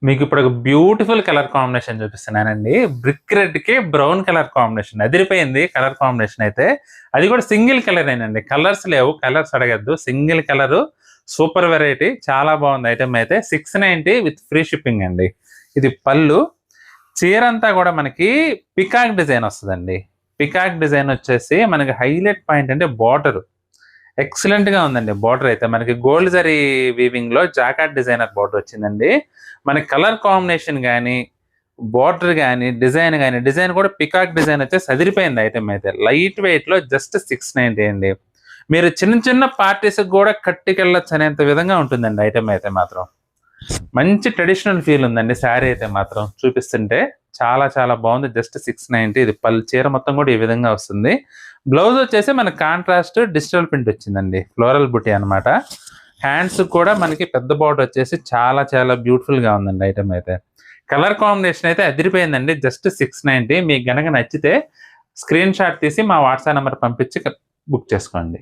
మీకు ఇప్పుడు ఒక బ్యూటిఫుల్ కలర్ కాంబినేషన్ చూపిస్తున్నానండి. బ్రిక్ రెడ్‌కి బ్రౌన్ కలర్ కాంబినేషన్ అదిరిపోయింది కలర్ కాంబినేషన్ అయితే. అది కూడా సింగిల్ కలరేనండి. కలర్స్ లేవు. కలర్స్ అడగొద్దు. Single colour super variety. చాలా బాగుంది ఐటెమ్ అయితే. 690 విత్ ఫ్రీ షిప్పింగ్ అండి. ఇది పళ్ళు. చీరంతా కూడా మనకి పికాక్ డిజైన్ వస్తదండి. పికాక్ డిజైన్ వచ్చేసి మనకి హైలైట్ పాయింట్ అంటే బార్డర్. ఎక్సలెంట్‌గా ఉందండి బార్డర్ అయితే. మనకి గోల్డ్ జరీ వీవింగ్‌లో జాకార్డ్ డిజైనర్ బార్డర్ వచ్చిందండి. మనకి కలర్ కాంబినేషన్ గాని, బార్డర్ గాని, డిజైన్ కూడా పికాక్ డిజైన్ వచ్చేసి అదిరిపోయింది ఐటెమ్ అయితే. లైట్ వెయిట్‌లో జస్ట్ 690 అండి. మీరు చిన్న చిన్న పార్టీస్‌కి కూడా కట్టుకెళ్ళొచ్చు అనేంత విధంగా ఉంటుందండి ఐటెమ్ అయితే మాత్రం. మంచి ట్రెడిషనల్ ఫీల్ ఉందండి శారీ అయితే మాత్రం చూపిస్తుంటే. చాలా చాలా బాగుంది. జస్ట్ 690 ఇది చీర మొత్తం కూడా ఈ విధంగా వస్తుంది. బ్లౌజ్ వచ్చేసి మనకి కాంట్రాస్ట్ డిజిటల్ ప్రింట్ వచ్చిందండి. ఫ్లోరల్ బుటీ అన్నమాట. హ్యాండ్స్ కూడా మనకి పెద్ద బార్డర్ వచ్చేసి చాలా చాలా బ్యూటిఫుల్ గా ఉందండి ఐటమ్ అయితే. కలర్ కాంబినేషన్ అయితే అదిరిపోయిందండి. జస్ట్ 690 మీకు గనక నచ్చితే స్క్రీన్ షాట్ తీసి మా వాట్సాప్ నెంబర్ పంపించి బుక్ చేసుకోండి.